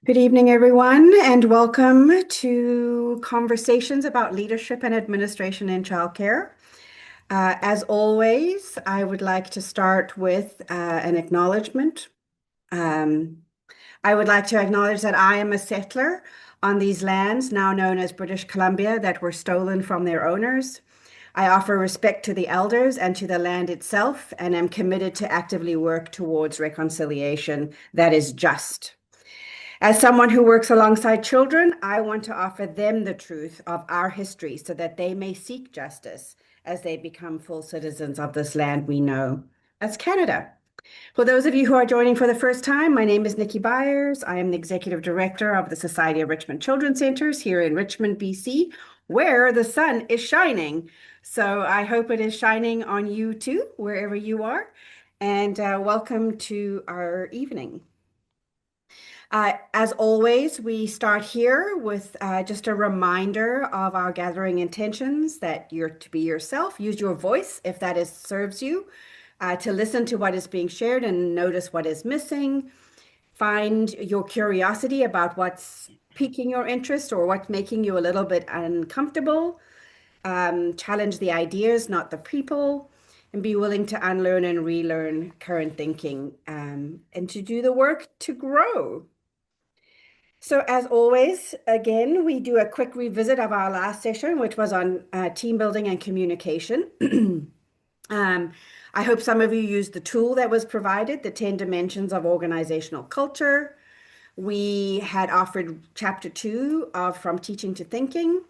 Good evening, everyone, and welcome to Conversations about Leadership and Administration in Childcare. As always, I would like to start with an acknowledgement. Um, I would like to acknowledge that I am a settler on these lands, now known as British Columbia, that were stolen from their owners. I offer respect to the elders and to the land itself, and am committed to actively work towards reconciliation that is just. As someone who works alongside children, I want to offer them the truth of our history so that they may seek justice as they become full citizens of this land we know as Canada. For those of you who are joining for the first time, my name is Nikki Byers. I am the Executive Director of the Society of Richmond Children's Centres here in Richmond, BC, where the sun is shining. So I hope it is shining on you too, wherever you are. And welcome to our evening. As always, we start here with just a reminder of our gathering intentions that you're to be yourself. Use your voice if that serves you, to listen to what is being shared and notice what is missing. Find your curiosity about what's piquing your interest or what's making you a little bit uncomfortable. Challenge the ideas, not the people, and be willing to unlearn and relearn current thinking, and to do the work to grow. So as always, again, we do a quick revisit of our last session, which was on team building and communication. Um, I hope some of you used the tool that was provided, the 10 dimensions of organizational culture. We had offered chapter 2 of From Teaching to Thinking,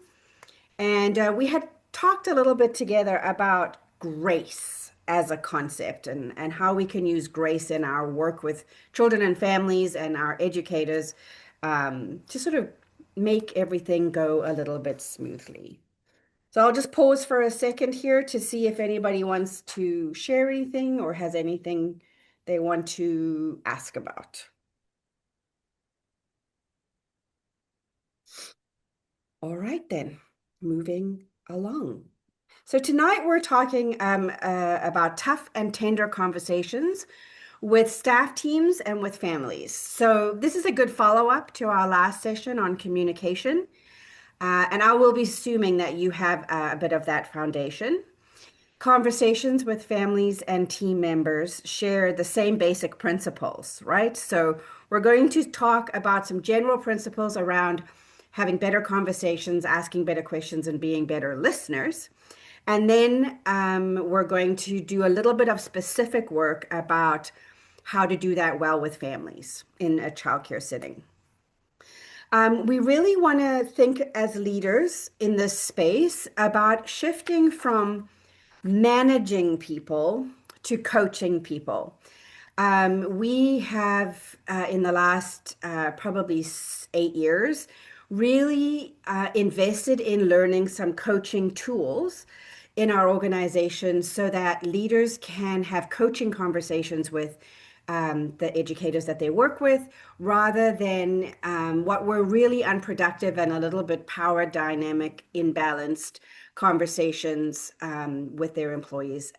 and we had talked a little bit together about grace as a concept and how we can use grace in our work with children and families and our educators, to sort of make everything go a little bit smoothly. So I'll just pause for a second here to see if anybody wants to share anything or has anything they want to ask about. All right, then, moving along. So tonight we're talking about tough and tender conversations with staff teams and with families. So this is a good follow-up to our last session on communication. And I will be assuming that you have a bit of that foundation. Conversations with families and team members share the same basic principles, right? So we're going to talk about some general principles around having better conversations, asking better questions, and being better listeners. And then we're going to do a little bit of specific work about how to do that well with families in a childcare setting. We really want to think as leaders in this space about shifting from managing people to coaching people. We have, in the last probably 8 years, really invested in learning some coaching tools in our organization so that leaders can have coaching conversations with the educators that they work with, rather than what were really unproductive and a little bit power dynamic, imbalanced conversations with their employees,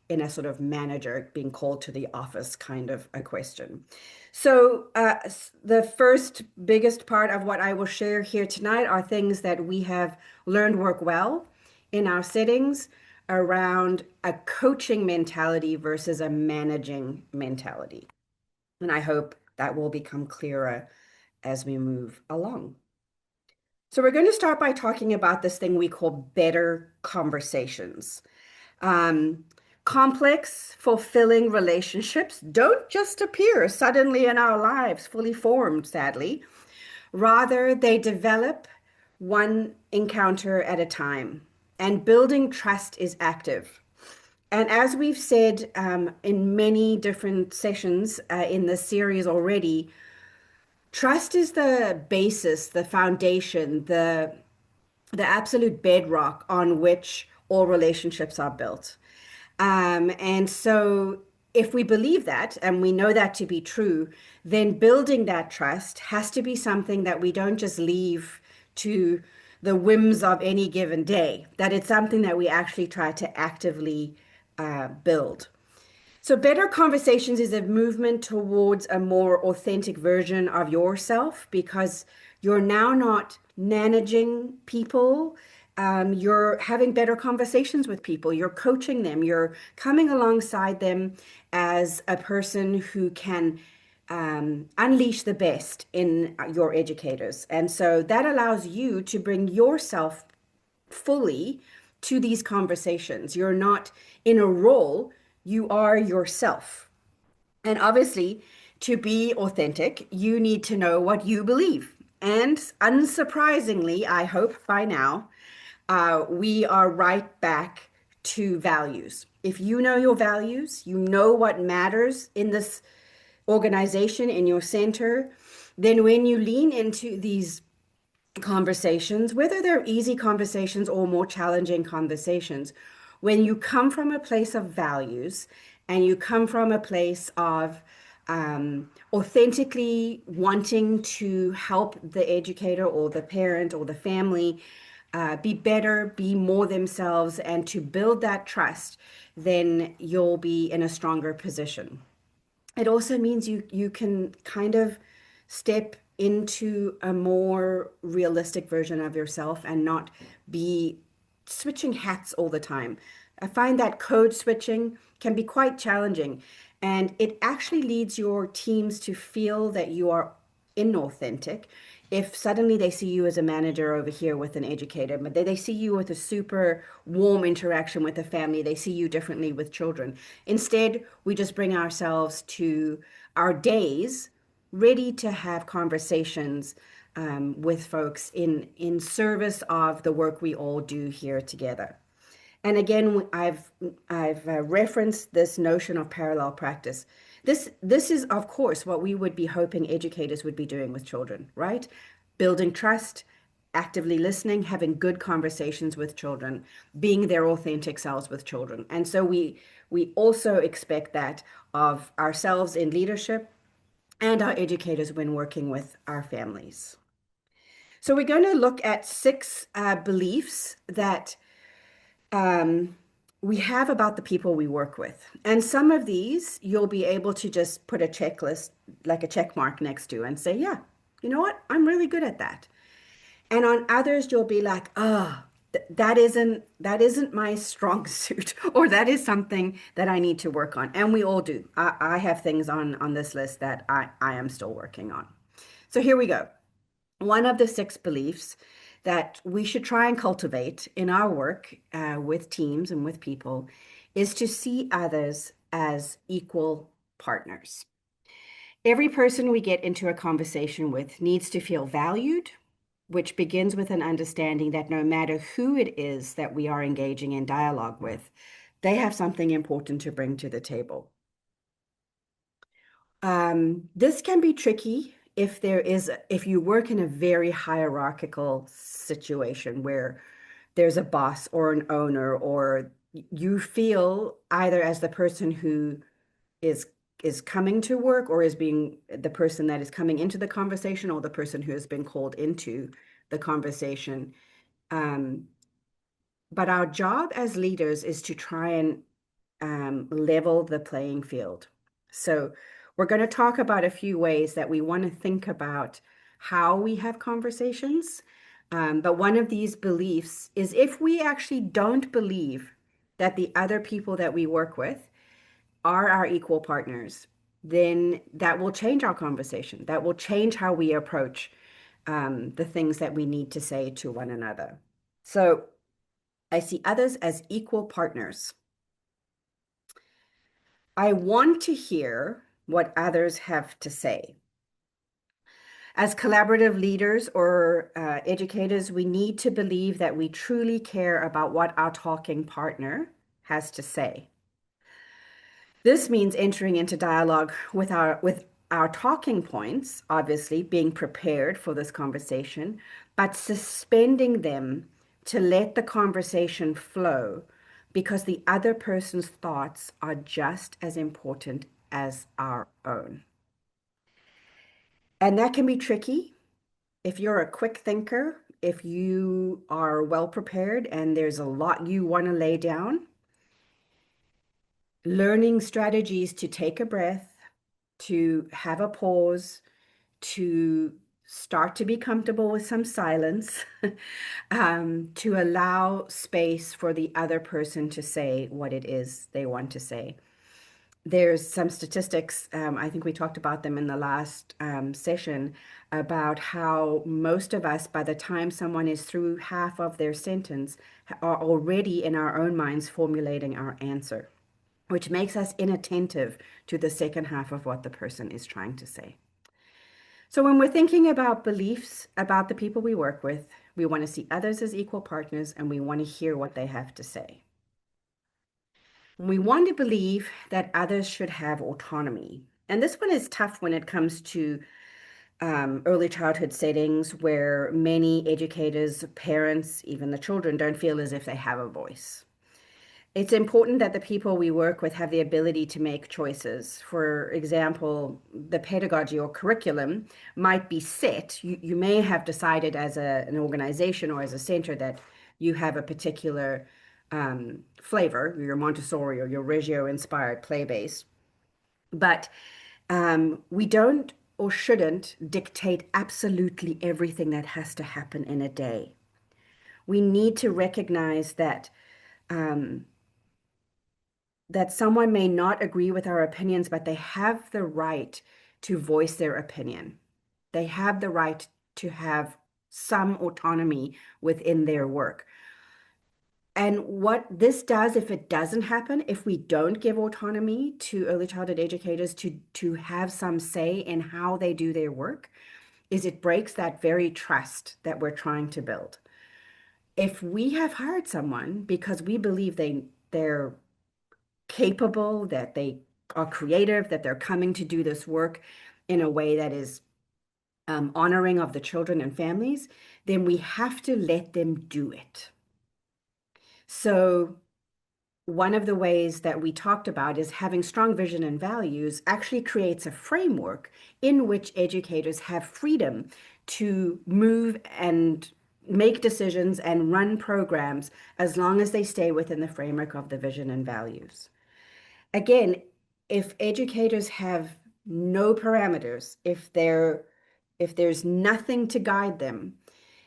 in a sort of manager being called to the office kind of a question. So the first biggest part of what I will share here tonight are things that we have learned work well in our settings around a coaching mentality versus a managing mentality. And I hope that will become clearer as we move along. So we're going to start by talking about this thing we call better conversations. Um, Complex, fulfilling relationships don't just appear suddenly in our lives, fully formed, sadly. Rather, they develop one encounter at a time, and building trust is active. And as we've said in many different sessions in this series already, trust is the basis, the foundation, the absolute bedrock on which all relationships are built. And so, if we believe that and we know that to be true, then building that trust has to be something that we don't just leave to the whims of any given day, that it's something that we actually try to actively build. So, better conversations is a movement towards a more authentic version of yourself because you're now not managing people. You're having better conversations with people. You're coaching them. You're coming alongside them as a person who can unleash the best in your educators. And so that allows you to bring yourself fully to these conversations. You're not in a role, you are yourself. And obviously, to be authentic, you need to know what you believe. And unsurprisingly, I hope by now, we are right back to values. If you know your values, you know what matters in this organization, in your center, then when you lean into these conversations, whether they're easy conversations or more challenging conversations, when you come from a place of values and you come from a place of authentically wanting to help the educator or the parent or the family be better, be more themselves, and to build that trust, then you'll be in a stronger position. It also means you can kind of step into a more realistic version of yourself and not be switching hats all the time. I find that code switching can be quite challenging, and it actually leads your teams to feel that you are inauthentic if suddenly they see you as a manager over here with an educator, but they see you with a super warm interaction with the family, they see you differently with children. Instead, we just bring ourselves to our days ready to have conversations with folks in service of the work we all do here together. And again, I've referenced this notion of parallel practice. This is, of course, what we would be hoping educators would be doing with children, right? Building trust, actively listening, having good conversations with children, being their authentic selves with children. And so we also expect that of ourselves in leadership and our educators when working with our families. So we're going to look at six beliefs that um, we have about the people we work with. And some of these you'll be able to just put a checklist, like a check mark next to, and say, yeah, you know what? I'm really good at that. And on others, you'll be like, oh, that isn't my strong suit, or that is something that I need to work on. And we all do. I have things on this list that I am still working on. So here we go. One of the six beliefs that we should try and cultivate in our work with teams and with people is to see others as equal partners. Every person we get into a conversation with needs to feel valued, which begins with an understanding that no matter who it is that we are engaging in dialogue with, they have something important to bring to the table. This can be tricky if you work in a very hierarchical situation where there's a boss or an owner, or you feel either as the person who is is coming to work or is being the person that is coming into the conversation or the person who has been called into the conversation. Um, but our job as leaders is to try and level the playing field. So we're going to talk about a few ways that we want to think about how we have conversations. But one of these beliefs is if we actually don't believe that the other people that we work with are our equal partners, then that will change our conversation. That will change how we approach the things that we need to say to one another. So I see others as equal partners. I want to hear what others have to say. As collaborative leaders or educators, we need to believe that we truly care about what our talking partner has to say. This means entering into dialogue with our talking points, obviously being prepared for this conversation, but suspending them to let the conversation flow because the other person's thoughts are just as important as our own. And that can be tricky if you're a quick thinker, if you are well prepared and there's a lot you want to lay down. Learning strategies to take a breath, to have a pause, to start to be comfortable with some silence, to allow space for the other person to say what it is they want to say. There's some statistics, I think we talked about them in the last session, about how most of us, by the time someone is through half of their sentence, are already in our own minds formulating our answer, which makes us inattentive to the second half of what the person is trying to say. So when we're thinking about beliefs about the people we work with, we want to see others as equal partners and we want to hear what they have to say. We want to believe that others should have autonomy. And this one is tough when it comes to early childhood settings where many educators, parents, even the children don't feel as if they have a voice. It's important that the people we work with have the ability to make choices. For example, the pedagogy or curriculum might be set. You may have decided as an organization or as a center that you have a particular flavor, your Montessori or your Reggio inspired play base. But we don't or shouldn't dictate absolutely everything that has to happen in a day. We need to recognize um, that someone may not agree with our opinions, but they have the right to voice their opinion. They have the right to have some autonomy within their work. And what this does, if it doesn't happen, if we don't give autonomy to early childhood educators to have some say in how they do their work, is it breaks that very trust that we're trying to build. If we have hired someone because we believe they're capable, that they are creative, that they're coming to do this work in a way that is honoring of the children and families, then we have to let them do it. So one of the ways that we talked about is having strong vision and values actually creates a framework in which educators have freedom to move and make decisions and run programs as long as they stay within the framework of the vision and values. Again, if educators have no parameters, if there's nothing to guide them,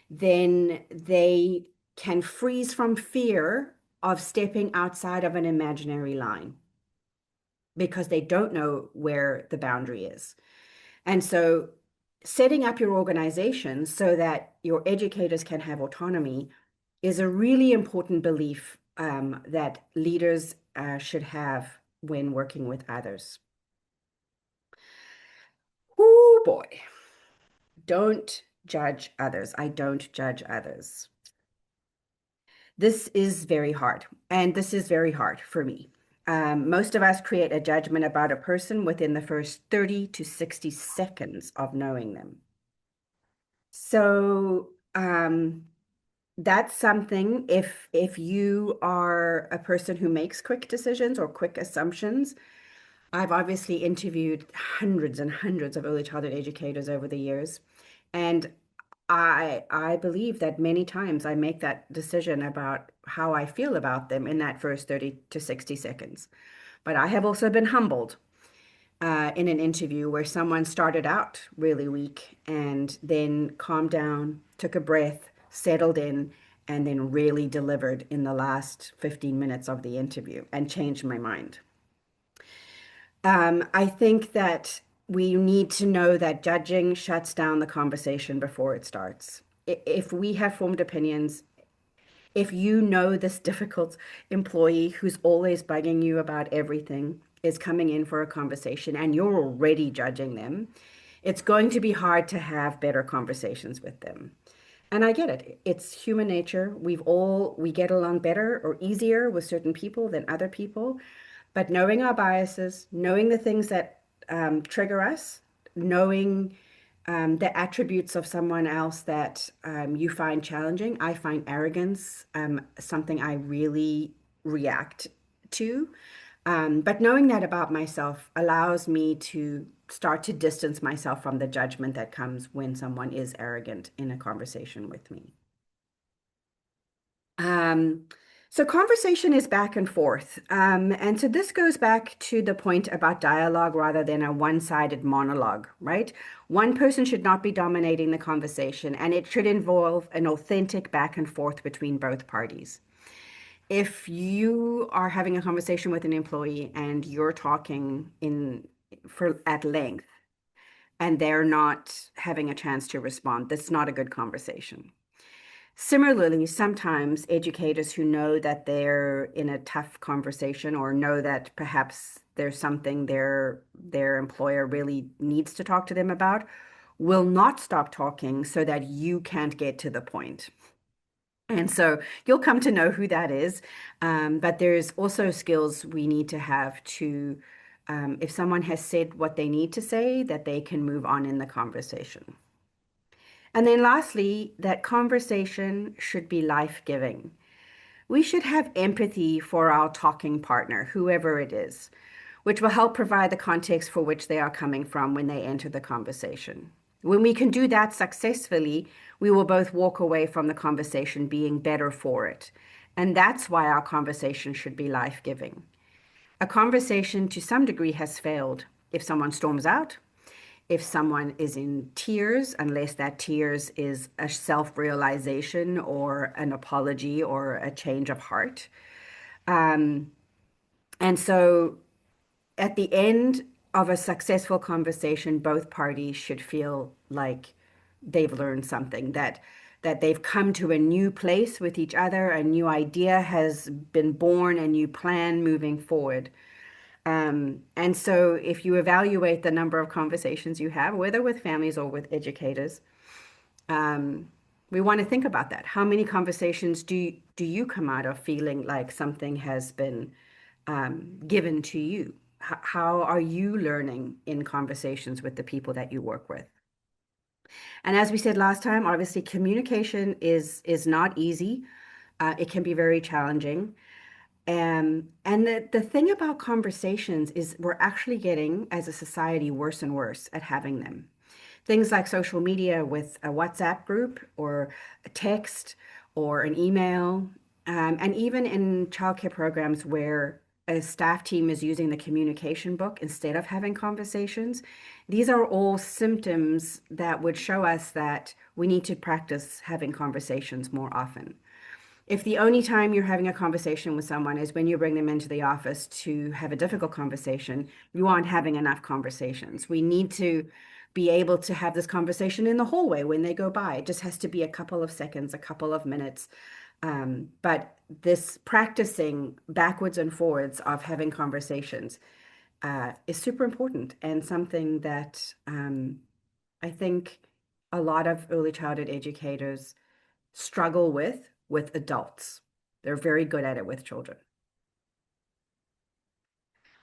then they can freeze from fear of stepping outside of an imaginary line because they don't know where the boundary is. And so setting up your organization so that your educators can have autonomy is a really important belief that leaders should have when working with others. Oh boy, don't judge others. I don't judge others. This is very hard, and this is very hard for me. Most of us create a judgment about a person within the first 30 to 60 seconds of knowing them. So that's something, if you are a person who makes quick decisions or quick assumptions, I've obviously interviewed hundreds and hundreds of early childhood educators over the years, and I believe that many times I make that decision about how I feel about them in that first 30 to 60 seconds. But I have also been humbled in an interview where someone started out really weak and then calmed down, took a breath, settled in, and then really delivered in the last 15 minutes of the interview and changed my mind. I think that we need to know that judging shuts down the conversation before it starts. If we have formed opinions, if you know this difficult employee who's always bugging you about everything is coming in for a conversation and you're already judging them, it's going to be hard to have better conversations with them. And I get it. It's human nature. We get along better or easier with certain people than other people. But knowing our biases, knowing the things that trigger us, knowing the attributes of someone else that you find challenging. I find arrogance something I really react to. But knowing that about myself allows me to start to distance myself from the judgment that comes when someone is arrogant in a conversation with me. Um, So conversation is back and forth. And so this goes back to the point about dialogue rather than a one-sided monologue, right? One person should not be dominating the conversation, and it should involve an authentic back and forth between both parties. If you are having a conversation with an employee and you're talking in for at length and they're not having a chance to respond, that's not a good conversation. Similarly, sometimes educators who know that they're in a tough conversation or know that perhaps there's something their employer really needs to talk to them about will not stop talking so that you can't get to the point. And so you'll come to know who that is. But there's also skills we need to have to, if someone has said what they need to say, that they can move on in the conversation. And then lastly, that conversation should be life-giving. We should have empathy for our talking partner, whoever it is, which will help provide the context for which they are coming from when they enter the conversation. When we can do that successfully, we will both walk away from the conversation being better for it. And that's why our conversation should be life-giving. A conversation to some degree has failed if someone storms out, if someone is in tears, unless that tears is a self-realization or an apology or a change of heart. Um, and so at the end of a successful conversation, both parties should feel like they've learned something, that they've come to a new place with each other, a new idea has been born, a new plan moving forward. And so if you evaluate the number of conversations you have, whether with families or with educators, um, we want to think about that. How many conversations do you come out of feeling like something has been given to you? How are you learning in conversations with the people that you work with? And as we said last time, obviously communication is not easy. It can be very challenging. And the thing about conversations is we're actually getting, as a society, worse and worse at having them. Things like social media with a WhatsApp group or a text or an email, and even in childcare programs where a staff team is using the communication book instead of having conversations. These are all symptoms that would show us that we need to practice having conversations more often. If the only time you're having a conversation with someone is when you bring them into the office to have a difficult conversation, you aren't having enough conversations. We need to be able to have this conversation in the hallway when they go by. It just has to be a couple of seconds, a couple of minutes. But this practicing backwards and forwards of having conversations is super important and something that I think a lot of early childhood educators struggle with adults. They're very good at it with children.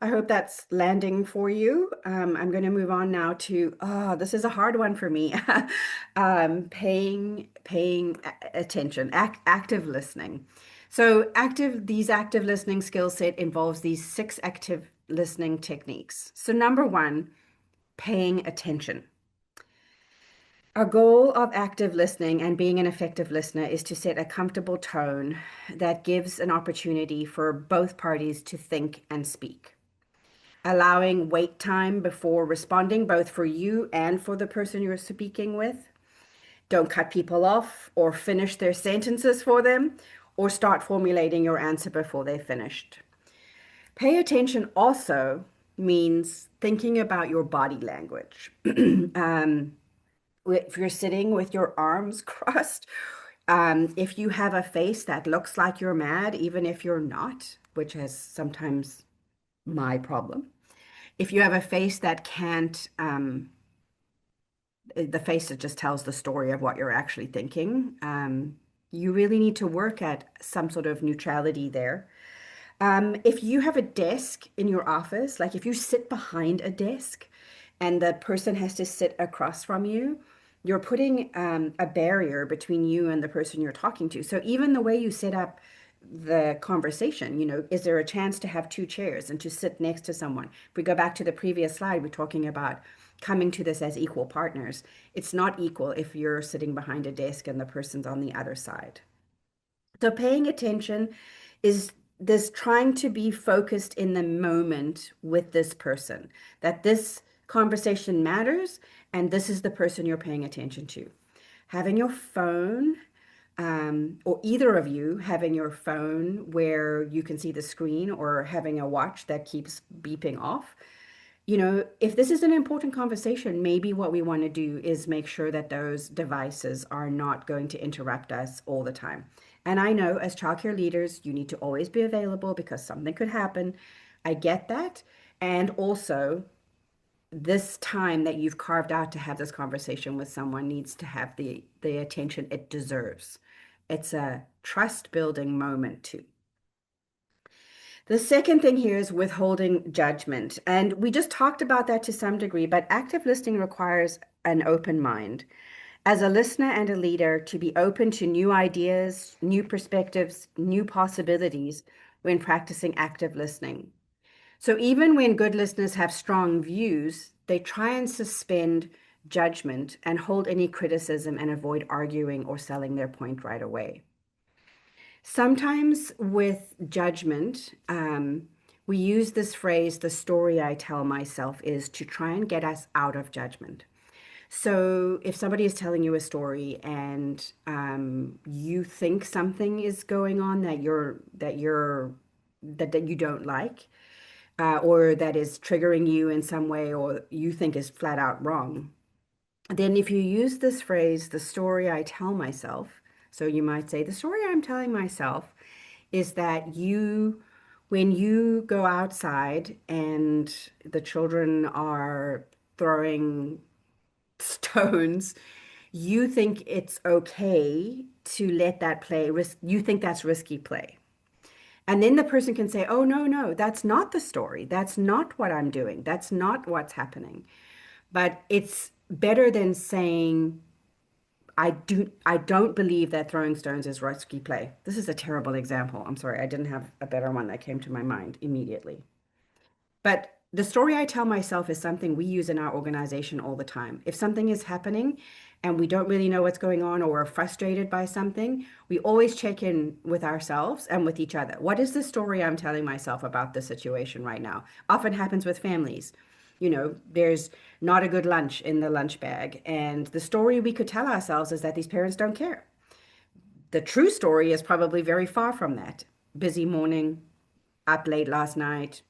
I hope that's landing for you. I'm going to move on now to, oh, this is a hard one for me. Paying attention, active listening. So these active listening skill set involves these 6 active listening techniques. So number 1, paying attention. Our goal of active listening and being an effective listener is to set a comfortable tone that gives an opportunity for both parties to think and speak. Allowing wait time before responding, both for you and for the person you're speaking with. Don't cut people off or finish their sentences for them or start formulating your answer before they're finished. Pay attention also means thinking about your body language. If you're sitting with your arms crossed, if you have a face that looks like you're mad, even if you're not, which is sometimes my problem. If you have a face that can't, the face that just tells the story of what you're actually thinking, you really need to work at some sort of neutrality there. If you have a desk in your office, like if you sit behind a desk and the person has to sit across from you, you're putting a barrier between you and the person you're talking to. So even the way you set up the conversation, is there a chance to have 2 chairs and to sit next to someone? If we go back to the previous slide, we're talking about coming to this as equal partners. It's not equal if you're sitting behind a desk and the person's on the other side. So paying attention is this trying to be focused in the moment with this person, that this conversation matters and this is the person you're paying attention to. Having your phone, or either of you having your phone where you can see the screen or having a watch that keeps beeping off. If this is an important conversation, maybe what we want to do is make sure that those devices are not going to interrupt us all the time. And I know as childcare leaders, you need to always be available because something could happen. I get that. And also, this time that you've carved out to have this conversation with someone needs to have the attention it deserves. It's a trust building moment too. The second thing here is withholding judgment. And we just talked about that to some degree, but active listening requires an open mind. As a listener and a leader, to be open to new ideas, new perspectives, new possibilities when practicing active listening. So even when good listeners have strong views, they try and suspend judgment and hold any criticism and avoid arguing or selling their point right away. Sometimes with judgment, we use this phrase, the story I tell myself, is to try and get us out of judgment. So if somebody is telling you a story and you think something is going on that you don't like, or that is triggering you in some way, or you think is flat out wrong, then if you use this phrase, the story I tell myself, so you might say, the story I'm telling myself is that when you go outside and the children are throwing stones, you think it's okay to let that play, you think that's risky play. And then the person can say, oh, no, no, that's not the story. That's not what I'm doing. That's not what's happening. But it's better than saying, I don't believe that throwing stones is risky play. This is a terrible example. I'm sorry, I didn't have a better one that came to my mind immediately. But the story I tell myself is something we use in our organization all the time. If something is happening and we don't really know what's going on or we're frustrated by something, we always check in with ourselves and with each other. What is the story I'm telling myself about the situation right now? Often happens with families. There's not a good lunch in the lunch bag. And the story we could tell ourselves is that these parents don't care. The true story is probably very far from that. Busy morning, up late last night,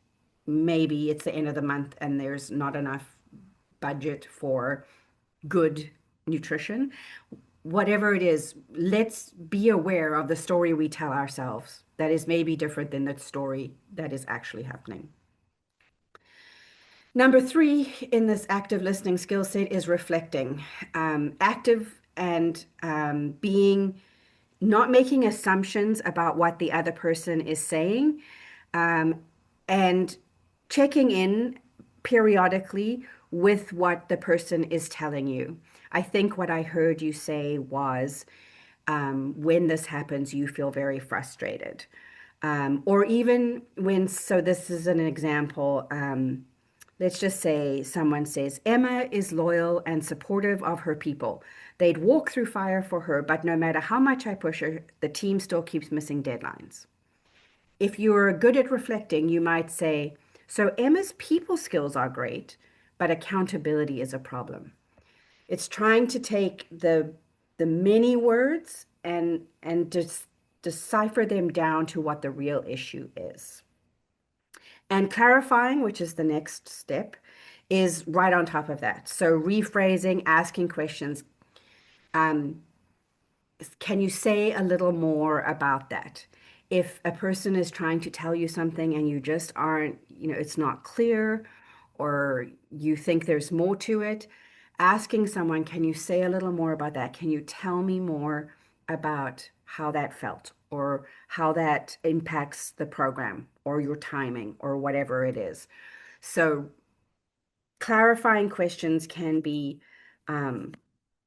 maybe it's the end of the month and there's not enough budget for good nutrition. Whatever it is, let's be aware of the story we tell ourselves that is maybe different than the story that is actually happening. Number three in this active listening skill set is reflecting. Active and being not making assumptions about what the other person is saying, and checking in periodically with what the person is telling you. I think what I heard you say was, when this happens, you feel very frustrated. Or even when, so this is an example. Let's just say someone says, Emma is loyal and supportive of her people. They'd walk through fire for her, but no matter how much I push her, the team still keeps missing deadlines. If you're good at reflecting, you might say, so Emma's people skills are great, but accountability is a problem. It's trying to take the many words and just decipher them down to what the real issue is. And clarifying, which is the next step, is right on top of that. So rephrasing, asking questions. Can you say a little more about that? If a person is trying to tell you something and you just aren't, it's not clear, or you think there's more to it, asking someone, can you say a little more about that? Can you tell me more about how that felt or how that impacts the program or your timing or whatever it is? So clarifying questions can be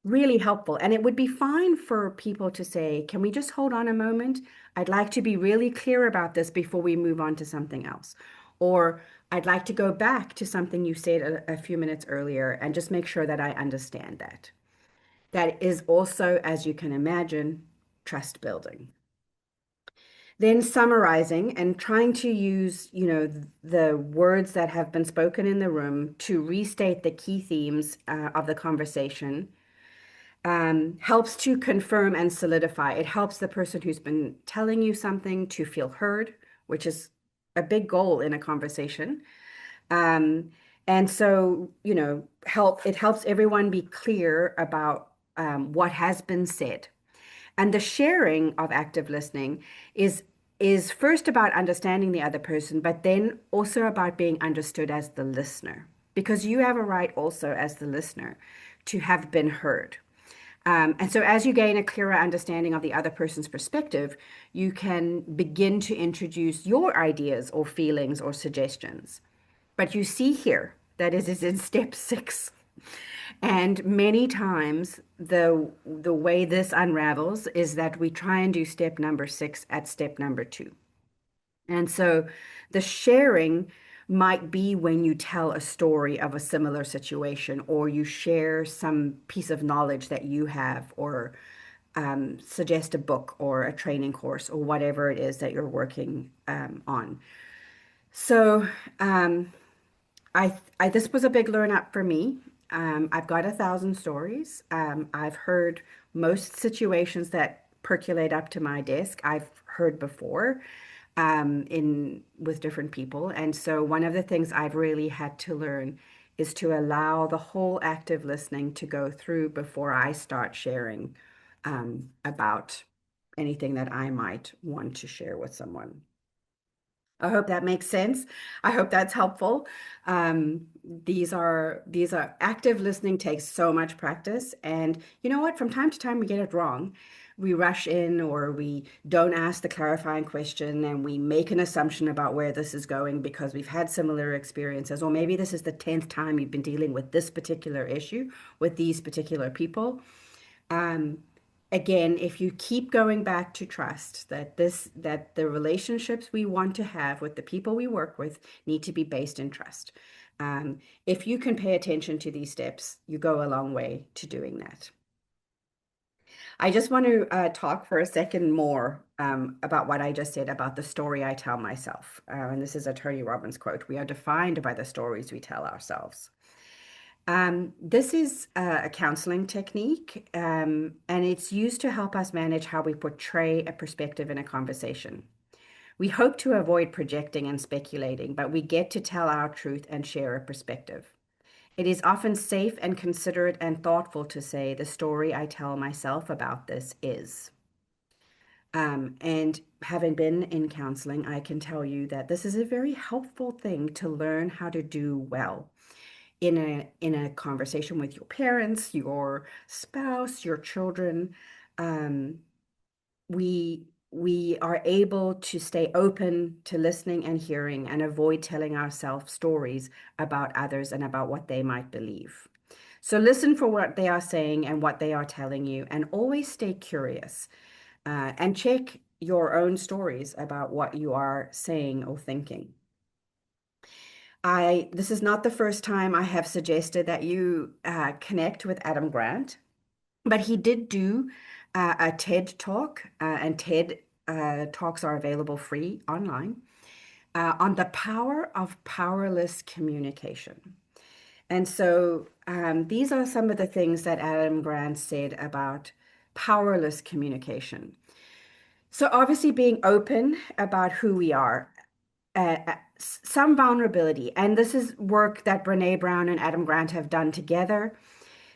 really helpful. And it would be fine for people to say, can we just hold on a moment? I'd like to be really clear about this before we move on to something else. Or I'd like to go back to something you said a few minutes earlier and just make sure that I understand that. That is also, as you can imagine, trust building. Then summarizing and trying to use, the words that have been spoken in the room to restate the key themes of the conversation helps to confirm and solidify. It helps the person who's been telling you something to feel heard, which is a big goal in a conversation. Um, and so, it helps everyone be clear about what has been said. And the sharing of active listening is is first about understanding the other person, but then also about being understood as the listener, because you have a right also as the listener to have been heard. And so, as you gain a clearer understanding of the other person's perspective, you can begin to introduce your ideas or feelings or suggestions. But you see here that it is in step 6. And many times the way this unravels is that we try and do step number 6 at step number 2. And so the sharing might be when you tell a story of a similar situation, or you share some piece of knowledge that you have, or suggest a book or a training course or whatever it is that you're working on. So this was a big learn up for me. I've got 1,000 stories. I've heard most situations that percolate up to my desk. I've heard before in with different people, and so one of the things I've really had to learn is to allow the whole active listening to go through before I start sharing about anything that I might want to share with someone. I hope that makes sense. I hope that's helpful. These are active listening takes so much practice, and you know what? From time to time, we get it wrong. We rush in, or we don't ask the clarifying question, and we make an assumption about where this is going because we've had similar experiences, or maybe this is the 10th time you've been dealing with this particular issue with these particular people. Um, Again, if you keep going back to trust that the relationships we want to have with the people we work with need to be based in trust. If you can pay attention to these steps, you go a long way to doing that. I just want to talk for a second more about what I just said about the story I tell myself. And this is a Tony Robbins quote: "We are defined by the stories we tell ourselves." This is a counseling technique, and it's used to help us manage how we portray a perspective in a conversation. We hope to avoid projecting and speculating, but we get to tell our truth and share a perspective. It is often safe and considerate and thoughtful to say, "The story I tell myself about this is." And having been in counseling, I can tell you that this is a very helpful thing to learn how to do well in a conversation with your parents, your spouse, your children. Um, we are able to stay open to listening and hearing and avoid telling ourselves stories about others and about what they might believe. So listen for what they are saying and what they are telling you, and always stay curious and check your own stories about what you are saying or thinking. This is not the first time I have suggested that you connect with Adam Grant, but he did do a TED talk, and TED talks are available free online on the power of powerless communication. And so these are some of the things that Adam Grant said about powerless communication. So obviously being open about who we are, some vulnerability. And this is work that Brene Brown and Adam Grant have done together.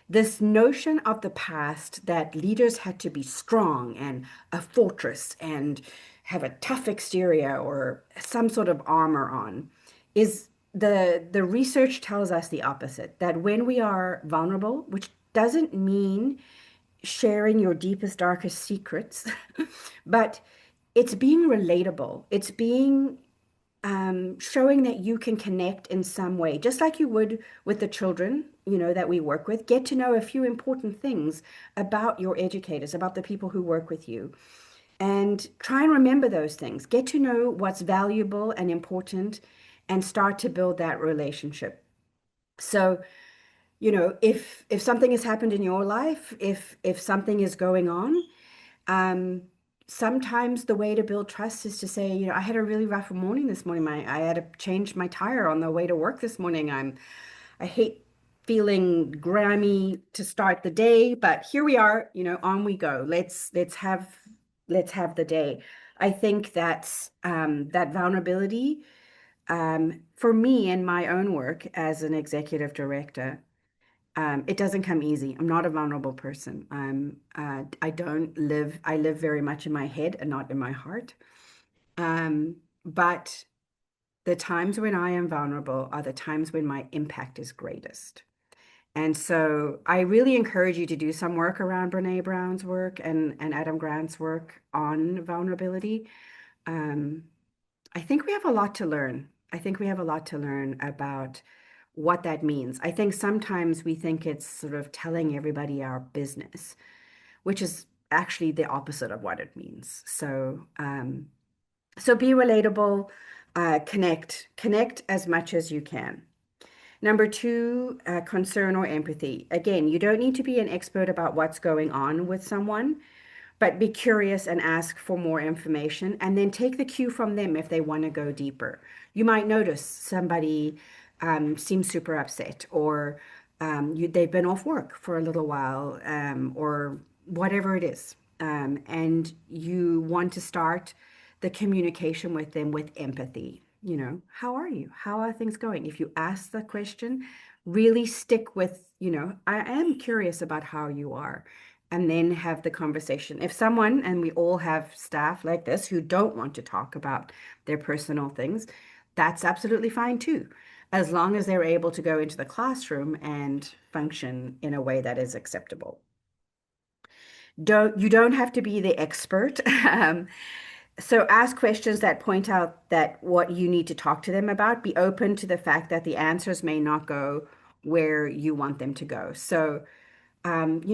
This notion of the past that leaders had to be strong and a fortress and have a tough exterior or some sort of armor on is the research tells us the opposite, that when we are vulnerable, which doesn't mean sharing your deepest, darkest secrets, but it's being relatable. It's being showing that you can connect in some way, just like you would with the children, that we work with. Get to know a few important things about your educators, about the people who work with you, and try and remember those things. Get to know what's valuable and important, and start to build that relationship. So, if something has happened in your life, if something is going on, um, sometimes the way to build trust is to say, I had a really rough morning this morning. I had to change my tire on the way to work this morning. I hate feeling grimy to start the day, but here we are, on we go. Let's have the day. I think that's that vulnerability for me in my own work as an executive director. It doesn't come easy. I'm not a vulnerable person. I live very much in my head and not in my heart. But the times when I am vulnerable are the times when my impact is greatest. And so I really encourage you to do some work around Brene Brown's work and Adam Grant's work on vulnerability. Um, I think we have a lot to learn. I think we have a lot to learn about what that means. I think sometimes we think it's sort of telling everybody our business, which is actually the opposite of what it means. So be relatable, connect as much as you can. Number two, concern or empathy. Again, you don't need to be an expert about what's going on with someone, but be curious and ask for more information and then take the cue from them if they want to go deeper. You might notice somebody seems super upset or they've been off work for a little while or whatever it is. And you want to start the communication with them with empathy. How are you? How are things going? If you ask the question, really stick with, I am curious about how you are and then have the conversation. If someone, and we all have staff like this who don't want to talk about their personal things, that's absolutely fine too, as long as they're able to go into the classroom and function in a way that is acceptable. You don't have to be the expert. So ask questions that point out that what you need to talk to them about. Be open to the fact that the answers may not go where you want them to go. So I don't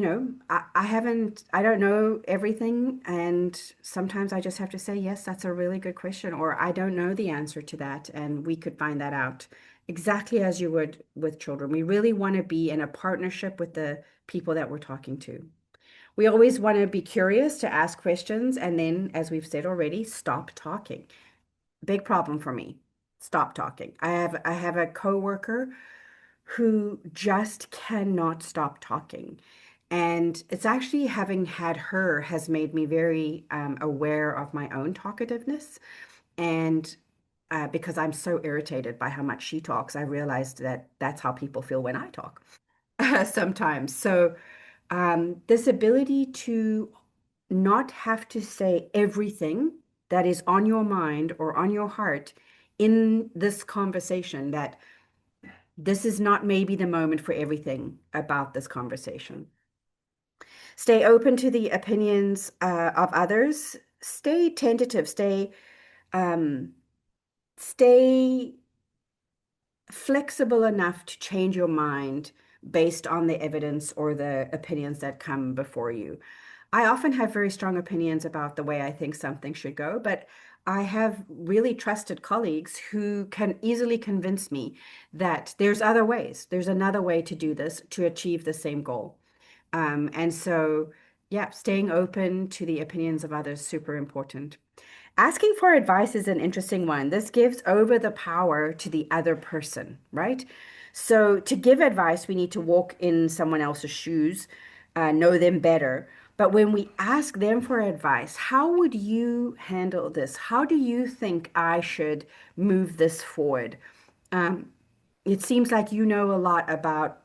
know everything, and sometimes I just have to say, yes, that's a really good question, or I don't know the answer to that, and we could find that out exactly as you would with children. We really want to be in a partnership with the people that we're talking to. We always want to be curious to ask questions, and then, as we've said already, stop talking. Big problem for me. Stop talking. I have a coworker who just cannot stop talking. And it's actually having had her has made me very aware of my own talkativeness. And because I'm so irritated by how much she talks, I realized that that's how people feel when I talk sometimes. So this ability to not have to say everything that is on your mind or on your heart in this conversation, that this is not maybe the moment for everything about this conversation. Stay open to the opinions of others. Stay tentative. Um, stay flexible enough to change your mind based on the evidence or the opinions that come before you. I often have very strong opinions about the way I think something should go, but I have really trusted colleagues who can easily convince me that there's other ways. There's another way to do this to achieve the same goal. And so, yeah, staying open to the opinions of others, super important. Asking for advice is an interesting one. This gives over the power to the other person, right? So to give advice, we need to walk in someone else's shoes, know them better. But when we ask them for advice, how would you handle this? How do you think I should move this forward? Um, it seems like you know a lot about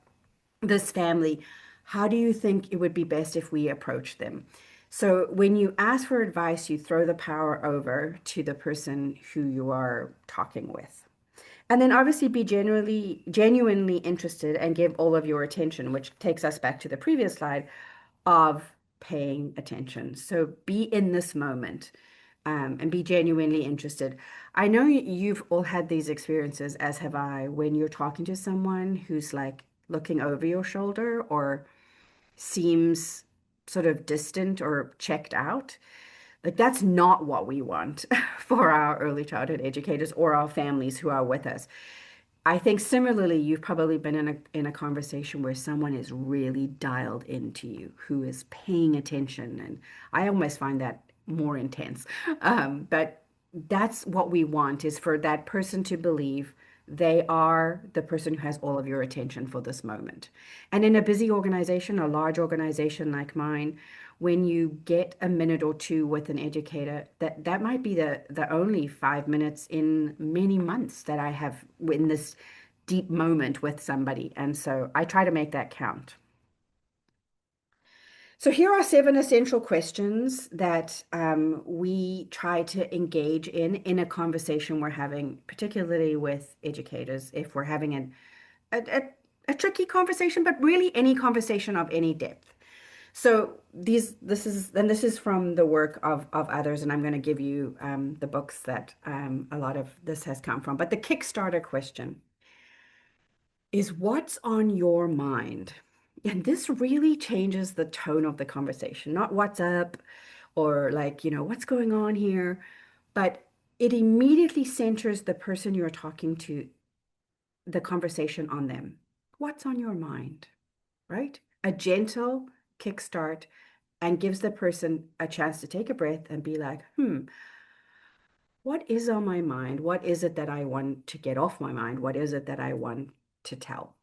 this family. How do you think it would be best if we approach them? So when you ask for advice, you throw the power over to the person who you are talking with. And then obviously be genuinely interested and give all of your attention, which takes us back to the previous slide of paying attention. So be in this moment and be genuinely interested. I know you've all had these experiences, as have I, when you're talking to someone who's like looking over your shoulder or seems sort of distant or checked out. Like that's not what we want for our early childhood educators or our families who are with us. I think similarly, you've probably been in a conversation where someone is really dialed into you, who is paying attention. And I almost find that more intense. But that's what we want is for that person to believe they are the person who has all of your attention for this moment. And in a busy organization, a large organization like mine, when you get a minute or two with an educator, that might be the only 5 minutes in many months that I have in this deep moment with somebody. And so I try to make that count. So here are 7 essential questions that we try to engage in a conversation we're having, particularly with educators, if we're having a tricky conversation, but really any conversation of any depth. So this is from the work of others, and I'm going to give you the books that a lot of this has come from. But the Kickstarter question is what's on your mind? And this really changes the tone of the conversation, not what's up or like, what's going on here, but it immediately centers the person you're talking to, the conversation on them. What's on your mind, right? A gentle kickstart and gives the person a chance to take a breath and be like, what is on my mind? What is it that I want to get off my mind? What is it that I want to tell?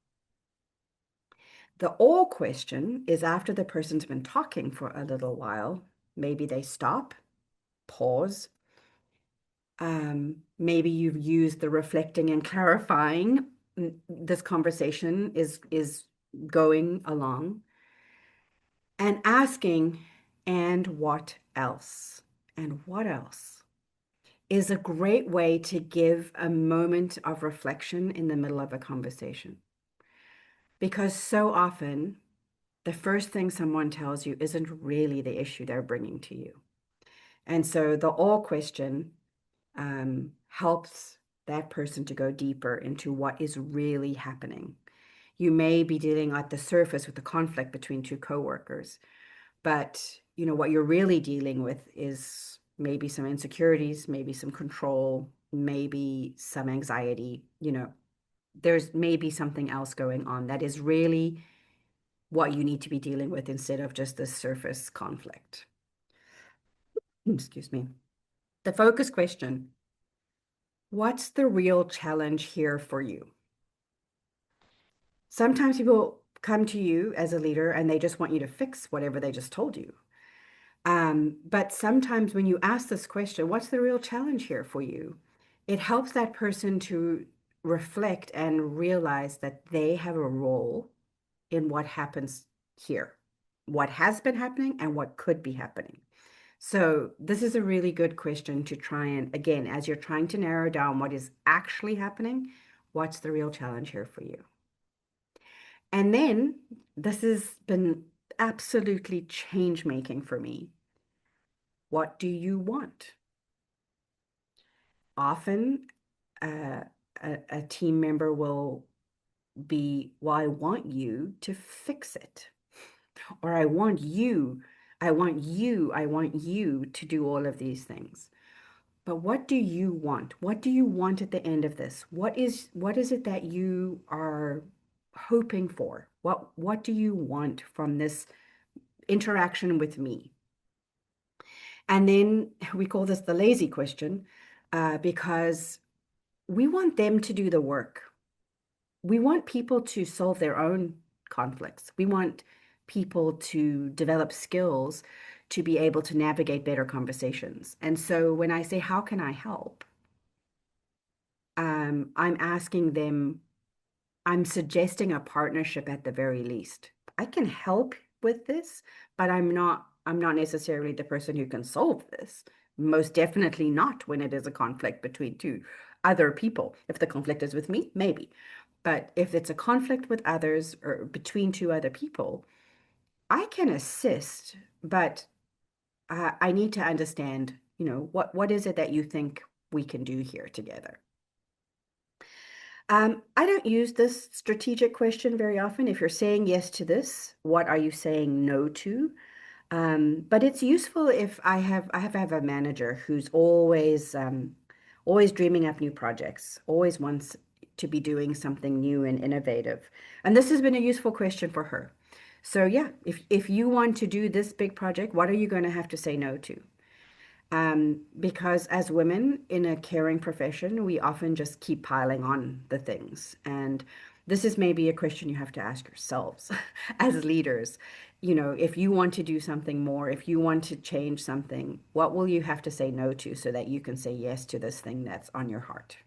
The all question is after the person's been talking for a little while, maybe they stop, pause. Maybe you've used the reflecting and clarifying. This conversation is going along and asking, and what else? And what else? Is a great way to give a moment of reflection in the middle of a conversation. Because so often, the first thing someone tells you isn't really the issue they're bringing to you. And so the all question helps that person to go deeper into what is really happening. You may be dealing at the surface with the conflict between two coworkers, but what you're really dealing with is maybe some insecurities, maybe some control, maybe some anxiety. There's maybe something else going on that is really what you need to be dealing with instead of just this surface conflict. Excuse me. The focus question: what's the real challenge here for you? Sometimes people come to you as a leader and they just want you to fix whatever they just told you. But sometimes when you ask this question, what's the real challenge here for you? It helps that person to reflect and realize that they have a role in what happens here, what has been happening and what could be happening. So this is a really good question to try and, again, as you're trying to narrow down what is actually happening, what's the real challenge here for you? And then this has been absolutely change making for me. What do you want? Often, uh, a team member will be, well, I want you to fix it. Or I want you, I want you to do all of these things. But what do you want? What do you want at the end of this? What is it that you are hoping for? What do you want from this interaction with me? And then we call this the lazy question, because we want them to do the work. We want people to solve their own conflicts. We want people to develop skills to be able to navigate better conversations. And so when I say, how can I help? I'm asking them, I'm suggesting a partnership at the very least. I can help with this, but I'm not necessarily the person who can solve this. Most definitely not when it is a conflict between two other people. If the conflict is with me, maybe. But if it's a conflict with others or between two other people, I can assist, but I need to understand, what is it that you think we can do here together? I don't use this strategic question very often. If you're saying yes to this, what are you saying no to? But it's useful if I have a manager who's always dreaming up new projects, always wants to be doing something new and innovative. And this has been a useful question for her. So yeah, if you want to do this big project, what are you going to have to say no to? Because as women in a caring profession, we often just keep piling on the things. And this is maybe a question you have to ask yourselves as leaders. You know, if you want to do something more, if you want to change something, what will you have to say no to so that you can say yes to this thing that's on your heart?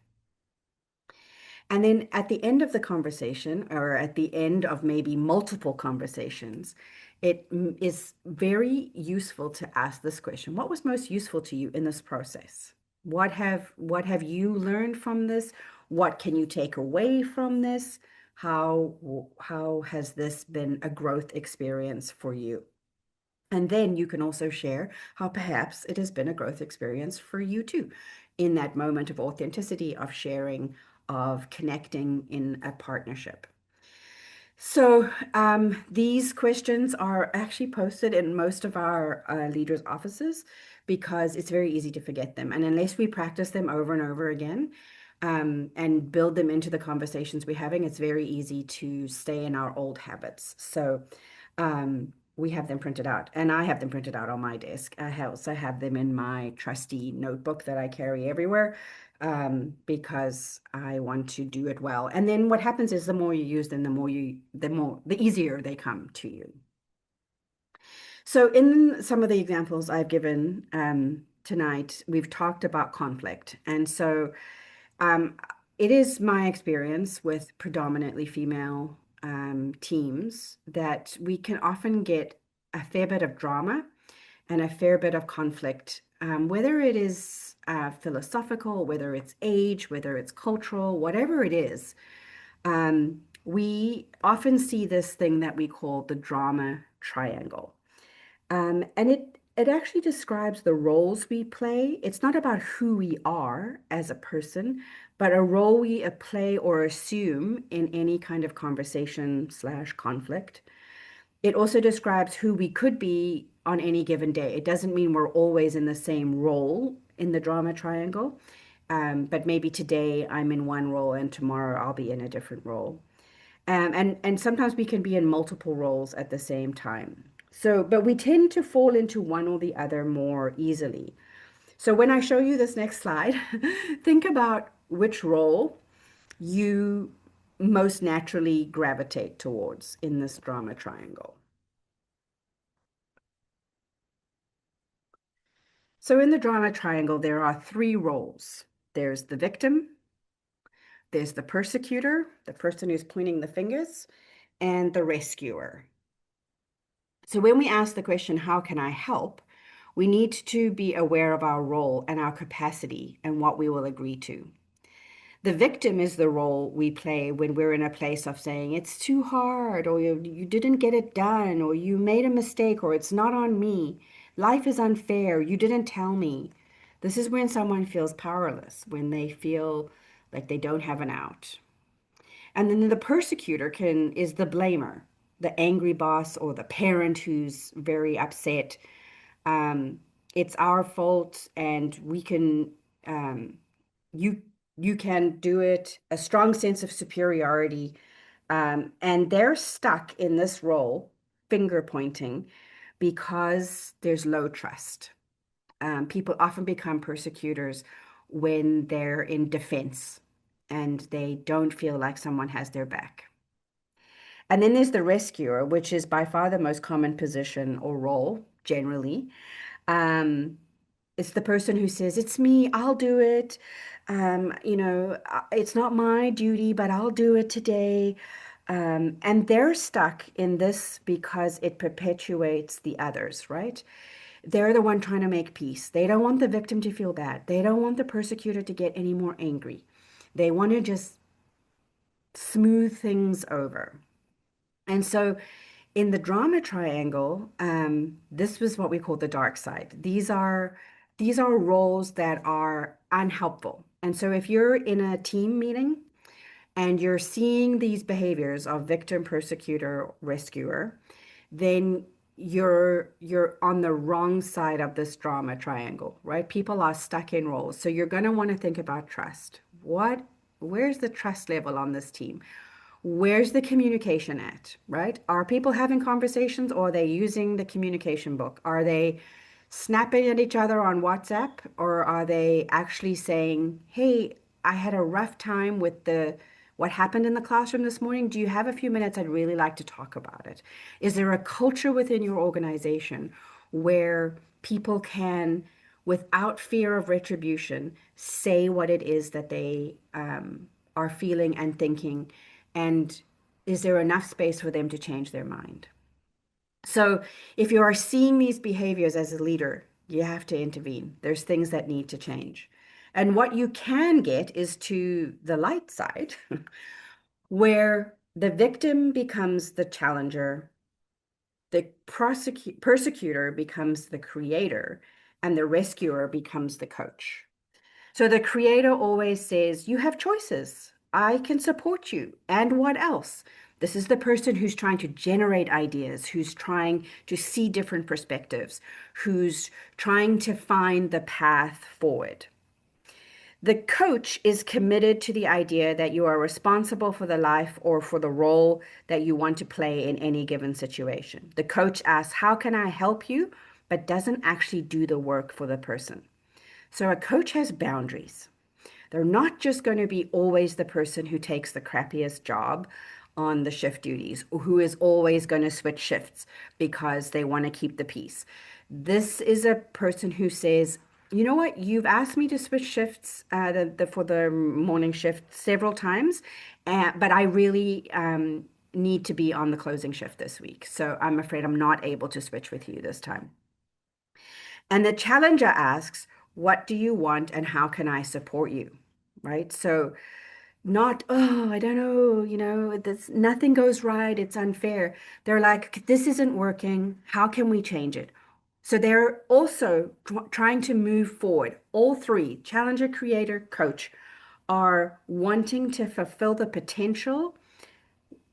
And then at the end of the conversation, or at the end of maybe multiple conversations, it is very useful to ask this question. What was most useful to you in this process? What have you learned from this? What can you take away from this? How has this been a growth experience for you? And then you can also share how perhaps it has been a growth experience for you too, in that moment of authenticity, of sharing, of connecting in a partnership. So these questions are actually posted in most of our leaders' offices because it's very easy to forget them. And unless we practice them over and over again and build them into the conversations we're having, it's very easy to stay in our old habits. So we have them printed out, and I have them printed out on my desk. Also have them in my trusty notebook that I carry everywhere because I want to do it well. And then what happens is the more you use them, the easier they come to you. So in some of the examples I've given tonight, we've talked about conflict. And so um, it is my experience with predominantly female teams that we can often get a fair bit of drama and a fair bit of conflict, whether it is philosophical, whether it's age, whether it's cultural, whatever it is. We often see this thing that we call the drama triangle. And it actually describes the roles we play. It's not about who we are as a person, but a role we play or assume in any kind of conversation slash conflict. It also describes who we could be on any given day. It doesn't mean we're always in the same role in the drama triangle, but maybe today I'm in one role and tomorrow I'll be in a different role. And sometimes we can be in multiple roles at the same time. So, but we tend to fall into one or the other more easily. So when I show you this next slide, think about which role you most naturally gravitate towards in this drama triangle. So in the drama triangle, there are three roles. There's the victim, there's the persecutor, the person who's pointing the fingers, and the rescuer. So when we ask the question, how can I help? We need to be aware of our role and our capacity and what we will agree to. The victim is the role we play when we're in a place of saying, it's too hard, or you didn't get it done, or you made a mistake, or it's not on me. Life is unfair. You didn't tell me. This is when someone feels powerless, when they feel like they don't have an out. And then the persecutor is the blamer, the angry boss or the parent who's very upset. Um, it's our fault, and we can you you can do it. A strong sense of superiority, and they're stuck in this role, finger pointing, because there's low trust. People often become persecutors when they're in defense and they don't feel like someone has their back. And then there's the rescuer, which is by far the most common position or role generally. Um, it's the person who says, it's me, I'll do it. It's not my duty, but I'll do it today. And they're stuck in this because it perpetuates the others, right? They're the one trying to make peace. They don't want the victim to feel bad. They don't want the persecutor to get any more angry. They want to just smooth things over. And so in the drama triangle, this was what we call the dark side. These are roles that are unhelpful. And so if you're in a team meeting and you're seeing these behaviors of victim, persecutor, rescuer, then you're on the wrong side of this drama triangle, right? People are stuck in roles. So you're going to want to think about trust. Where's the trust level on this team? Where's the communication at, right? Are people having conversations, or are they using the communication book? Are they snapping at each other on WhatsApp, or are they actually saying, "Hey, I had a rough time with the what happened in the classroom this morning. Do you have a few minutes? I'd really like to talk about it." Is there a culture within your organization where people can, without fear of retribution, say what it is that they are feeling and thinking? And is there enough space for them to change their mind? So if you are seeing these behaviors as a leader, you have to intervene. There's things that need to change. And what you can get is to the light side, where the victim becomes the challenger, the persecutor becomes the creator, and the rescuer becomes the coach. So the creator always says, "You have choices. I can support you." And what else? This is the person who's trying to generate ideas, who's trying to see different perspectives, who's trying to find the path forward. The coach is committed to the idea that you are responsible for the life or for the role that you want to play in any given situation. The coach asks, "How can I help you?" but doesn't actually do the work for the person. So a coach has boundaries. They're not just going to be always the person who takes the crappiest job on the shift duties, or who is always going to switch shifts because they want to keep the peace. This is a person who says, "You know what? You've asked me to switch shifts for the morning shift several times, but I really need to be on the closing shift this week. So I'm afraid I'm not able to switch with you this time." And the challenger asks, "What do you want and how can I support you?" Right? So not, "Oh, I don't know, this nothing goes right, it's unfair." They're like, "This isn't working. How can we change it?" So they're also trying to move forward. All three, challenger, creator, coach, are wanting to fulfill the potential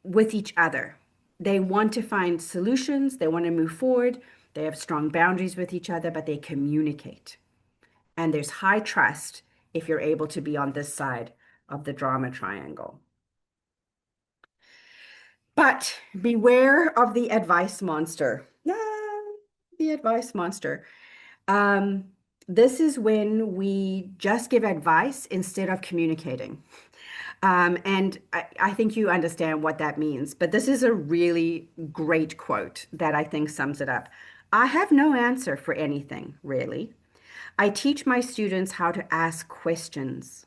with each other. They want to find solutions, they want to move forward, they have strong boundaries with each other, but they communicate. And there's high trust if you're able to be on this side of the drama triangle. But beware of the advice monster. Ah, the advice monster. Um, this is when we just give advice instead of communicating. And I think you understand what that means. But this is a really great quote that I think sums it up. "I have no answer for anything, really. I teach my students how to ask questions."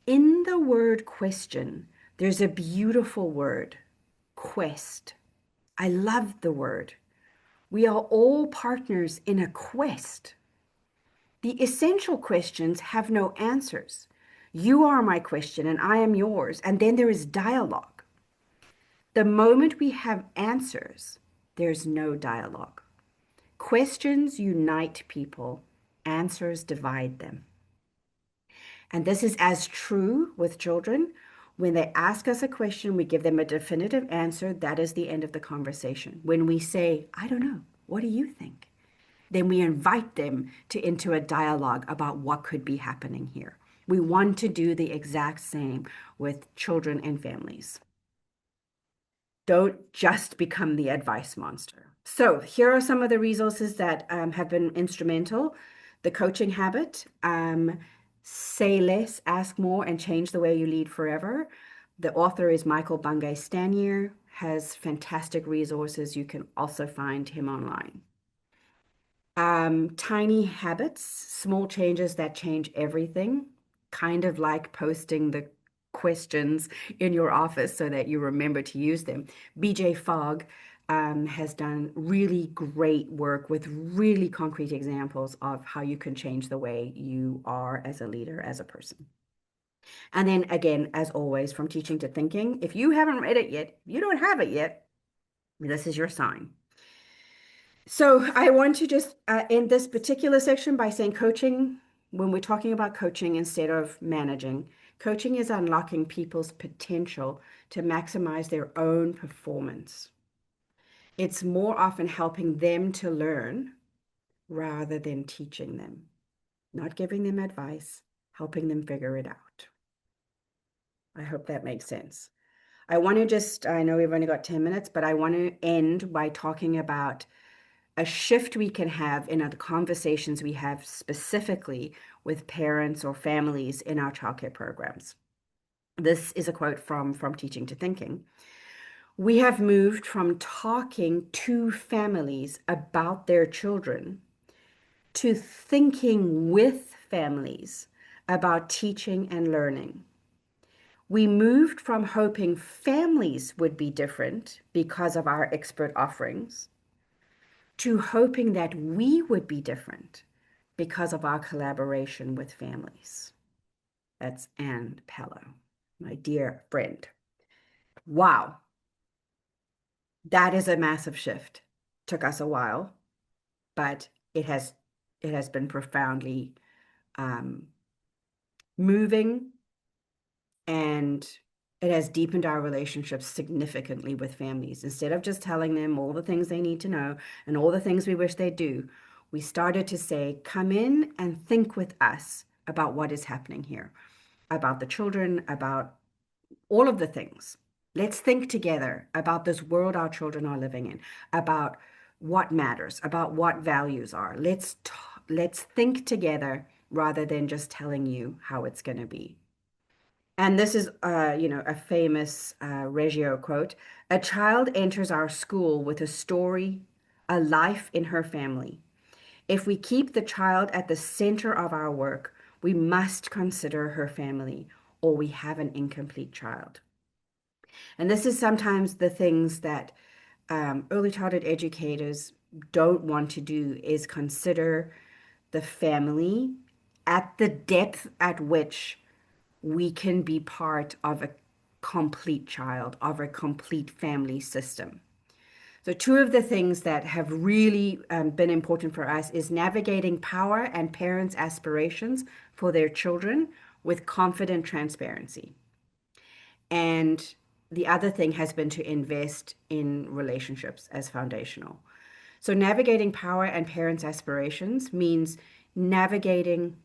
In the word question, there's a beautiful word, quest. I love the word. We are all partners in a quest. The essential questions have no answers. You are my question and I am yours. And then there is dialogue. The moment we have answers, there's no dialogue. Questions unite people, answers divide them. And this is as true with children. When they ask us a question, we give them a definitive answer. That is the end of the conversation. When we say, "I don't know, what do you think?" then we invite them into a dialogue about what could be happening here. We want to do the exact same with children and families. Don't just become the advice monster. So here are some of the resources that have been instrumental. The coaching habit, say less, ask more, and change the way you lead forever. The author is Michael Bungay Stanier, has fantastic resources. You can also find him online. Tiny habits, small changes that change everything, kind of like posting the questions in your office so that you remember to use them. BJ Fogg has done really great work with really concrete examples of how you can change the way you are as a leader, as a person. And then again, as always, from teaching to thinking, if you haven't read it yet, you don't have it yet, this is your sign. So I want to just end this particular section by saying coaching, when we're talking about coaching instead of managing, coaching is unlocking people's potential to maximize their own performance. It's more often helping them to learn rather than teaching them, not giving them advice, helping them figure it out. I hope that makes sense. I know we've only got 10 minutes, but I want to end by talking about a shift we can have in the conversations we have specifically with parents or families in our childcare programs. This is a quote from Teaching to Thinking. We have moved from talking to families about their children to thinking with families about teaching and learning. We moved from hoping families would be different because of our expert offerings to hoping that we would be different because of our collaboration with families. That's Anne Pello, my dear friend. Wow, that is a massive shift. Took us a while, but it has been profoundly um, moving, and it has deepened our relationships significantly with families. Instead of just telling them all the things they need to know and all the things we wish they'd do, we started to say, come in and think with us about what is happening here, about the children, about all of the things. Let's think together about this world our children are living in, about what matters, about what values are. Let's think together rather than just telling you how it's going to be. And this is, a famous Reggio quote. A child enters our school with a story, a life in her family. If we keep the child at the center of our work, we must consider her family, or we have an incomplete child. And this is sometimes the things that early childhood educators don't want to do, is consider the family at the depth at which we can be part of a complete child, of a complete family system. So, two of the things that have really been important for us is navigating power and parents' aspirations for their children with confident transparency. And the other thing has been to invest in relationships as foundational. So, navigating power and parents' aspirations means navigating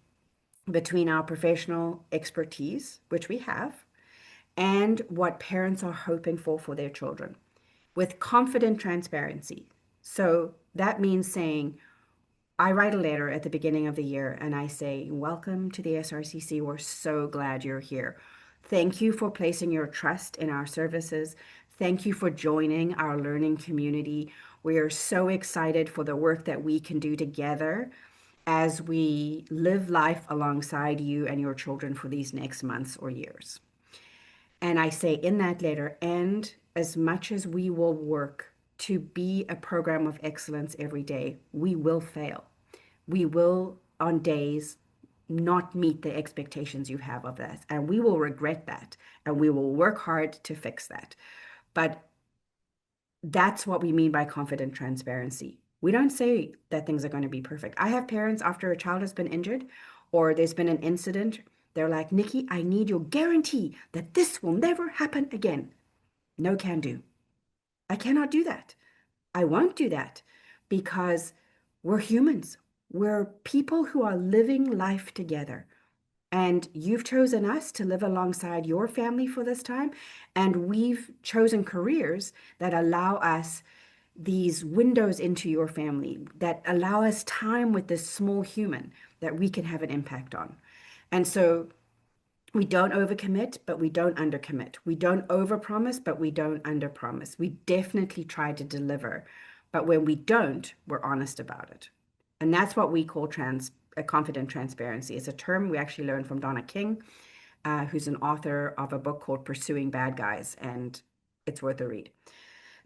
between our professional expertise, which we have, and what parents are hoping for their children with confident transparency. So that means saying, I write a letter at the beginning of the year and I say, welcome to the SRCC. We're so glad you're here. Thank you for placing your trust in our services. Thank you for joining our learning community. We are so excited for the work that we can do together as we live life alongside you and your children for these next months or years. And I say in that letter, and as much as we will work to be a program of excellence every day, we will fail. We will, on days, not meet the expectations you have of us. And we will regret that. And we will work hard to fix that. But that's what we mean by confident transparency. We don't say that things are going to be perfect. I have parents, after a child has been injured or there's been an incident, they're like, Nikki, I need your guarantee that this will never happen again. No can do. I cannot do that. I won't do that because we're humans. We're people who are living life together. And you've chosen us to live alongside your family for this time. And we've chosen careers that allow us these windows into your family, that allow us time with this small human that we can have an impact on. And so we don't overcommit, but we don't undercommit. We don't overpromise, but we don't underpromise. We definitely try to deliver. But when we don't, we're honest about it. And that's what we call a confident transparency. It's a term we actually learned from Donna King, who's an author of a book called Pursuing Bad Guys, and it's worth a read.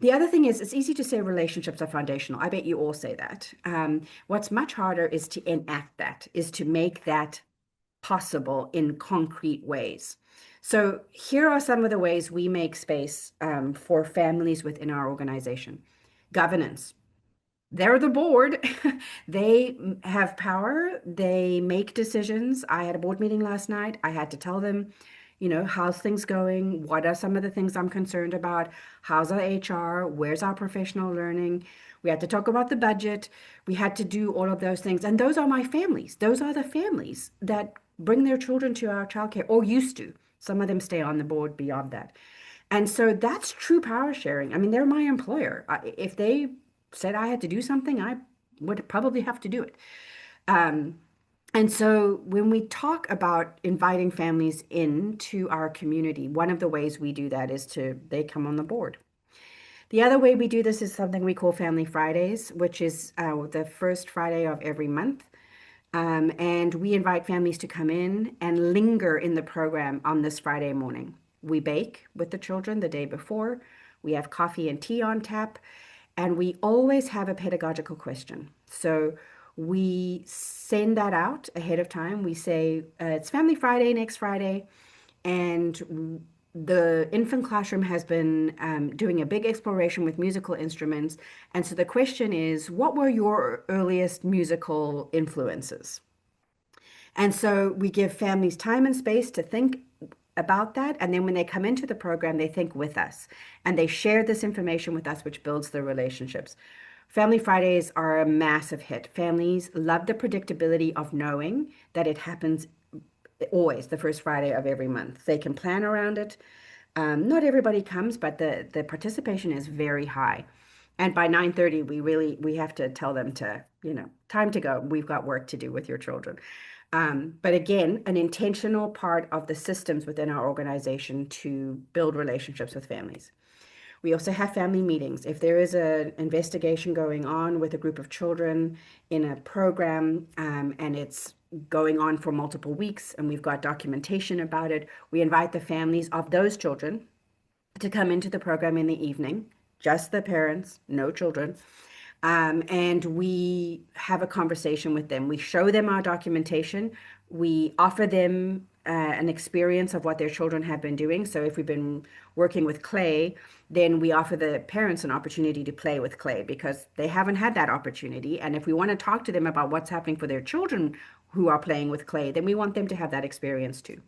The other thing is, it's easy to say relationships are foundational. I bet you all say that. What's much harder is to enact that, is to make that possible in concrete ways. So here are some of the ways we make space for families within our organization. Governance. They're the board. They have power. They make decisions. I had a board meeting last night. I had to tell them, how's things going? What are some of the things I'm concerned about? How's our HR? Where's our professional learning? We had to talk about the budget. We had to do all of those things. And those are my families. Those are the families that bring their children to our childcare, or used to. Some of them stay on the board beyond that. And so that's true power sharing. I mean, they're my employer. If they said I had to do something, I would probably have to do it. Um, and so when we talk about inviting families into our community, one of the ways we do that is to they come on the board. The other way we do this is something we call Family Fridays, which is the first Friday of every month. And we invite families to come in and linger in the program on this Friday morning. We bake with the children the day before. We have coffee and tea on tap. And we always have a pedagogical question. So we send that out ahead of time. We say, it's Family Friday next Friday. And the infant classroom has been doing a big exploration with musical instruments. And so the question is, what were your earliest musical influences? And so we give families time and space to think about that. And then when they come into the program, they think with us and they share this information with us, which builds their relationships. Family Fridays are a massive hit. Families love the predictability of knowing that it happens always the first Friday of every month. They can plan around it. Not everybody comes, but the participation is very high. And by 9:30, we have to tell them to, time to go. We've got work to do with your children. But again, an intentional part of the systems within our organization to build relationships with families. We also have family meetings. If there is an investigation going on with a group of children in a program, and it's going on for multiple weeks, and we've got documentation about it, we invite the families of those children to come into the program in the evening, just the parents, no children. And we have a conversation with them. We show them our documentation. We offer them an experience of what their children have been doing. So if we've been working with clay, then we offer the parents an opportunity to play with clay because they haven't had that opportunity. And if we want to talk to them about what's happening for their children who are playing with clay, then we want them to have that experience too.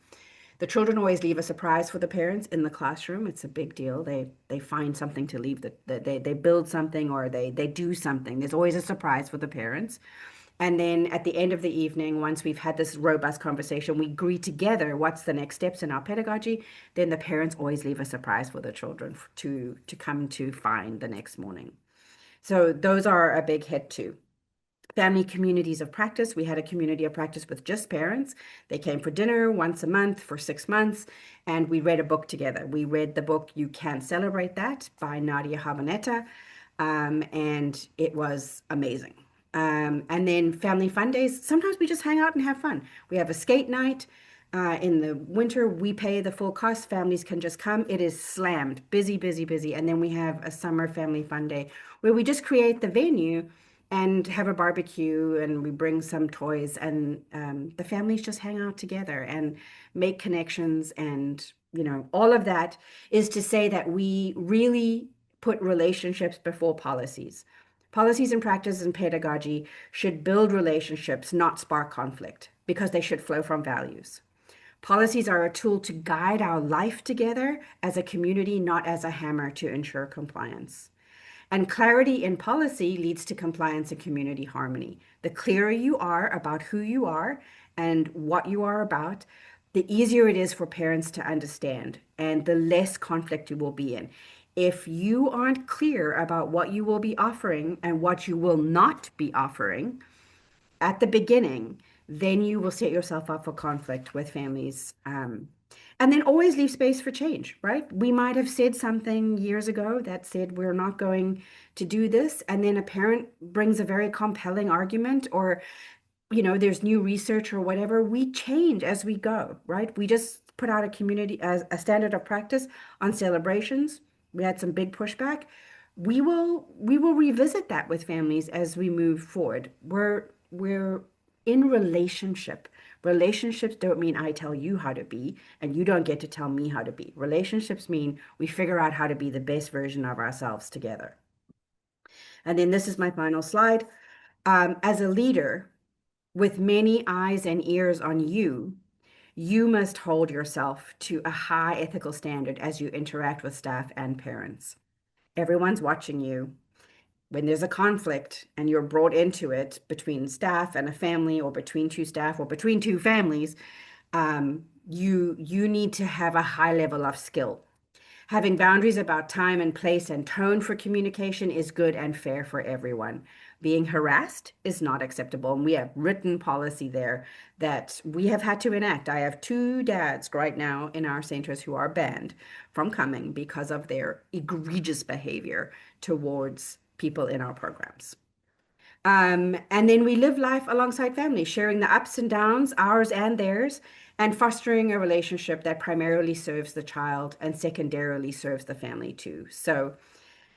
The children always leave a surprise for the parents in the classroom. It's a big deal. They find something to leave, they build something or they do something. There's always a surprise for the parents. And then at the end of the evening, once we've had this robust conversation, we agree together what's the next steps in our pedagogy. Then the parents always leave a surprise for the children to come to find the next morning. So those are a big hit too. Family communities of practice. We had a community of practice with just parents. They came for dinner once a month for 6 months, and we read a book together. We read the book You Can't Celebrate That by Nadia Habanetta, and it was amazing. And then family fun days. Sometimes we just hang out and have fun. We have a skate night. In the winter, we pay the full cost. Families can just come. It is slammed, busy, busy, busy. And then we have a summer family fun day where we just create the venue and have a barbecue and we bring some toys and the families just hang out together and make connections and all of that is to say that we really put relationships before policies. Policies and practice and pedagogy should build relationships, not spark conflict, because they should flow from values. Policies are a tool to guide our life together as a community, not as a hammer to ensure compliance. And clarity in policy leads to compliance and community harmony. The clearer you are about who you are and what you are about, the easier it is for parents to understand and the less conflict you will be in. If you aren't clear about what you will be offering and what you will not be offering, at the beginning, then you will set yourself up for conflict with families. And then always leave space for change, right? We might have said something years ago that said we're not going to do this, and then a parent brings a very compelling argument, or there's new research or whatever. We change as we go, right? We just put out a community as a standard of practice on celebrations. We had some big pushback. We will revisit that with families as we move forward. We're in relationship. Relationships don't mean I tell you how to be and you don't get to tell me how to be. Relationships mean we figure out how to be the best version of ourselves together. And then this is my final slide. As a leader with many eyes and ears on you, you must hold yourself to a high ethical standard as you interact with staff and parents. Everyone's watching you. When there's a conflict and you're brought into it between staff and a family or between two staff or between two families, you need to have a high level of skill. Having boundaries about time and place and tone for communication is good and fair for everyone. Being harassed is not acceptable. And we have written policy there that we have had to enact. I have two dads right now in our centers who are banned from coming because of their egregious behavior towards people in our programs. And then we live life alongside family, sharing the ups and downs, ours and theirs, and fostering a relationship that primarily serves the child and secondarily serves the family too. So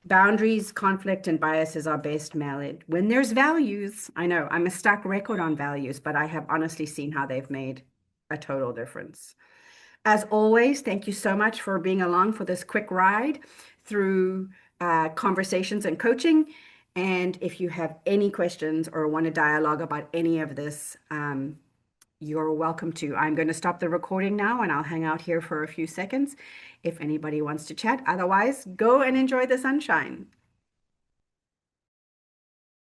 boundaries, conflict, and biases are best managed when there's values. I know I'm a stuck record on values, but I have honestly seen how they've made a total difference. As always, thank you so much for being along for this quick ride through conversations and coaching. And if you have any questions or want to dialogue about any of this, you're welcome to. I'm going to stop the recording now and I'll hang out here for a few seconds if anybody wants to chat. Otherwise, go and enjoy the sunshine.